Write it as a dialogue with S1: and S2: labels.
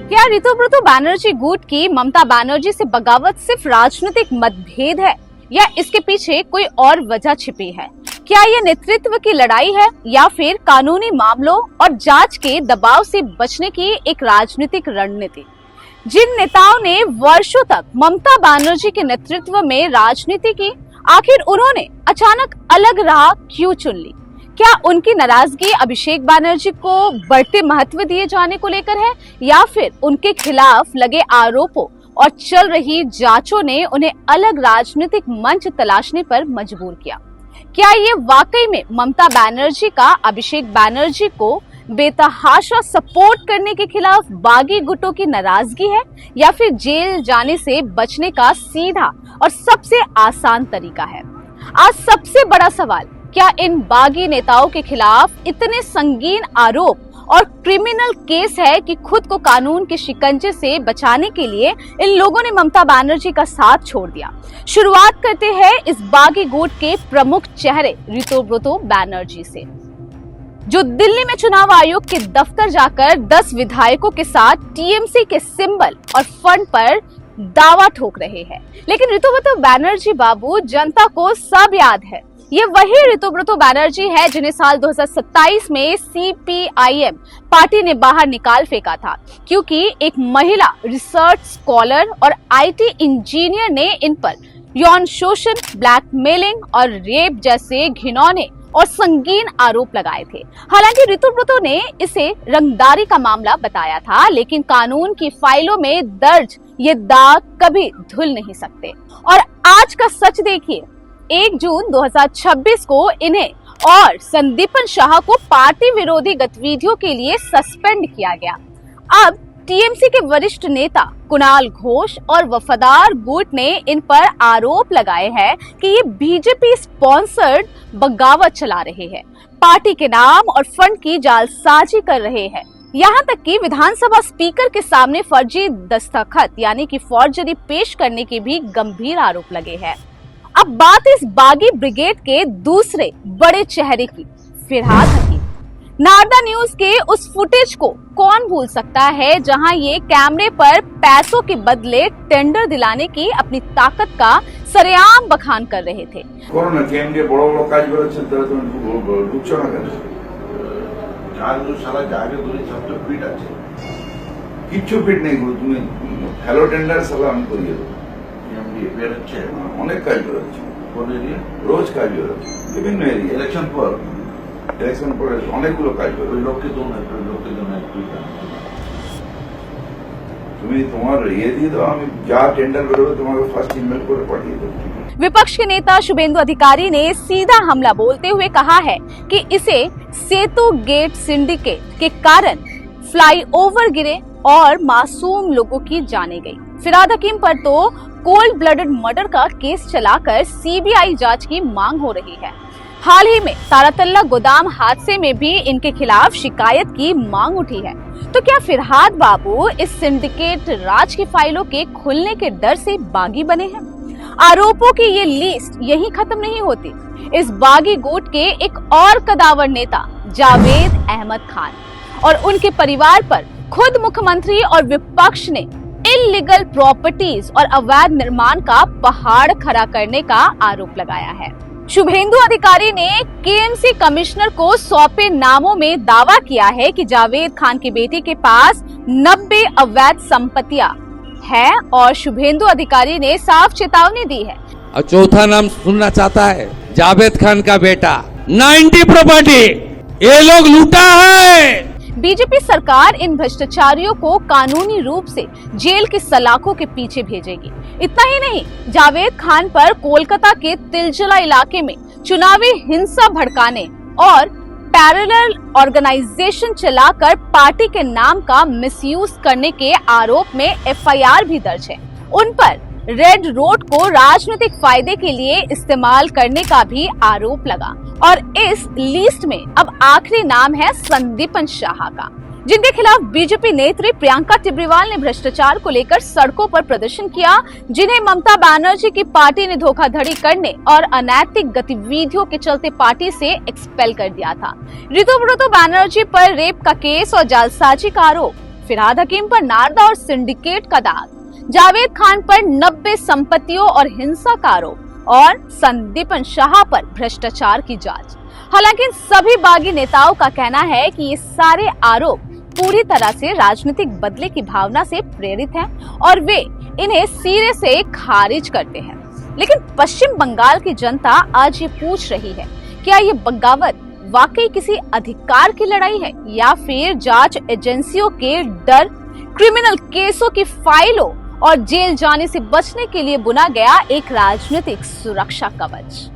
S1: क्या ऋतुव्रत बैनर्जी गुट की ममता बनर्जी से बगावत सिर्फ राजनीतिक मतभेद है या इसके पीछे कोई और वजह छिपी है? क्या यह नेतृत्व की लड़ाई है या फिर कानूनी मामलों और जांच के दबाव से बचने की एक राजनीतिक रणनीति? जिन नेताओं ने वर्षों तक ममता बनर्जी के नेतृत्व में राजनीति की, आखिर उन्होंने अचानक अलग राह क्यों चुन ली? क्या उनकी नाराजगी अभिषेक बनर्जी को बढ़ते महत्व दिए जाने को लेकर है या फिर उनके खिलाफ लगे आरोपों और चल रही जांचों ने उन्हें अलग राजनीतिक मंच तलाशने पर मजबूर किया? क्या ये वाकई में ममता बनर्जी का अभिषेक बनर्जी को बेतहाशा सपोर्ट करने के खिलाफ बागी गुटों की नाराजगी है या फिर जेल जाने से बचने का सीधा और सबसे आसान तरीका है? आज सबसे बड़ा सवाल, क्या इन बागी नेताओं के खिलाफ इतने संगीन आरोप और क्रिमिनल केस है कि खुद को कानून के शिकंजे से बचाने के लिए इन लोगों ने ममता बनर्जी का साथ छोड़ दिया? शुरुआत करते हैं इस बागी गुट के प्रमुख चेहरे ऋतुव्रत बैनर्जी से, जो दिल्ली में चुनाव आयोग के दफ्तर जाकर 10 विधायकों के साथ टीएमसी के सिंबल और फंड पर दावा ठोक रहे हैं। लेकिन ऋतुव्रत बैनर्जी बाबू, जनता को सब याद है, ये वही ऋतुव्रत बैनर्जी है जिन्हें साल 2027 में सीपीआईएम पार्टी ने बाहर निकाल फेंका था, क्योंकि एक महिला रिसर्च स्कॉलर और आईटी इंजीनियर ने इन पर यौन शोषण, ब्लैकमेलिंग और रेप जैसे घिनौने और संगीन आरोप लगाए थे। हालांकि ऋतुव्रत ने इसे रंगदारी का मामला बताया था, लेकिन कानून की फाइलों में दर्ज ये दाग कभी धुल नहीं सकते। और आज का सच देखिए, 1 जून 2026 को इन्हें और संदीपन शाह को पार्टी विरोधी गतिविधियों के लिए सस्पेंड किया गया। अब टीएमसी के वरिष्ठ नेता कुणाल घोष और वफादार गुट ने इन पर आरोप लगाए हैं कि ये बीजेपी स्पॉन्सर्ड बगावत चला रहे हैं, पार्टी के नाम और फंड की जालसाजी कर रहे हैं। यहाँ तक कि विधानसभा स्पीकर के सामने फर्जी दस्तखत यानी कि फॉर्जरी पेश करने के भी गंभीर आरोप लगे हैं। अब बात इस बागी ब्रिगेड के दूसरे बड़े चेहरे की, फिरहाद हकीम। नारदा न्यूज के उस फुटेज को कौन भूल सकता है जहां ये कैमरे पर पैसों के बदले टेंडर दिलाने की अपनी ताकत का सरेआम बखान कर रहे थे।
S2: কিচ্ছু ফিট নেই, তুমি হ্যালো টেন্ডার সালাম করিয়ে দাও। অনেক কাজ বেরোচ্ছে, রোজ কাজ বেরোচ্ছে বিভিন্ন এরিয়া। ইলেকশন পর অনেকগুলো কাজ বেরোচ্ছে। লোককে তুমি তোমার ইয়ে দিয়ে দাও, আমি যা টেন্ডার বেরোবে তোমাকে ফার্স্ট ইমেল করে পাঠিয়ে দেবো।
S1: विपक्ष के नेता शुभेंदु अधिकारी ने सीधा हमला बोलते हुए कहा है कि इसे सेतु गेट सिंडिकेट के कारण फ्लाईओवर गिरे और मासूम लोगों की जाने गई। फिरहाद हकीम पर तो कोल्ड ब्लडेड मर्डर का केस चलाकर सीबीआई जांच की मांग हो रही है। हाल ही में तारातल्ला गोदाम हादसे में भी इनके खिलाफ शिकायत की मांग उठी है। तो क्या फिरहाद बाबू इस सिंडिकेट राज की फाइलों के खुलने के डर से बागी बने हैं? आरोपों की ये लिस्ट यही खत्म नहीं होती। इस बागी गुट के एक और कदावर नेता जावेद अहमद खान और उनके परिवार पर खुद मुख्यमंत्री और विपक्ष ने इल्लीगल प्रॉपर्टीज और अवैध निर्माण का पहाड़ खड़ा करने का आरोप लगाया है। शुभेंदु अधिकारी ने केएमसी कमिश्नर को सौंपे नामों में दावा किया है कि जावेद खान की बेटी के पास 90 अवैध संपत्तियां है और शुभेंदु अधिकारी ने साफ चेतावनी दी है।
S3: और चौथा नाम सुनना चाहता है, जावेद खान का बेटा 90 प्रॉपर्टी ये लोग लूटा है।
S1: बीजेपी सरकार इन भ्रष्टाचारियों को कानूनी रूप से जेल की सलाखों के पीछे भेजेगी। इतना ही नहीं, जावेद खान पर कोलकाता के तिलजला इलाके में चुनावी हिंसा भड़काने और पैरेलल ऑर्गेनाइजेशन चलाकर पार्टी के नाम का मिसयूज करने के आरोप में एफआईआर भी दर्ज है। उन पर रेड रोड को राजनीतिक फायदे के लिए इस्तेमाल करने का भी आरोप लगा। और इस लिस्ट में अब आखिरी नाम है संदीपन शाह का। जिनके खिलाफ बीजेपी नेत्री प्रियंका टिब्रीवाल ने भ्रष्टाचार को लेकर सड़कों पर प्रदर्शन किया, जिन्हें ममता बनर्जी की पार्टी ने धोखाधड़ी करने और अनैतिक गतिविधियों के चलते पार्टी से एक्सपेल कर दिया था। ऋतुव्रत बनर्जी पर रेप का केस और जालसाजी का आरोप, फिरहाद हकीम पर नारदा और सिंडिकेट का दाग, जावेद खान पर 90 संपत्तियों और हिंसा का आरोप और संदीपन शाह पर भ्रष्टाचार की जांच। हालांकि सभी बागी नेताओं का कहना है कि ये सारे आरोप पूरी तरह से राजनीतिक बदले की भावना से प्रेरित हैं और वे इन्हें सिरे से खारिज करते हैं। लेकिन पश्चिम बंगाल की जनता आज ये पूछ रही है, क्या ये बगावत वाकई किसी अधिकार की लड़ाई है या फिर जांच एजेंसियों के डर, क्रिमिनल केसों की फाइलों और जेल जाने से बचने के लिए बुना गया एक राजनीतिक सुरक्षा कवच?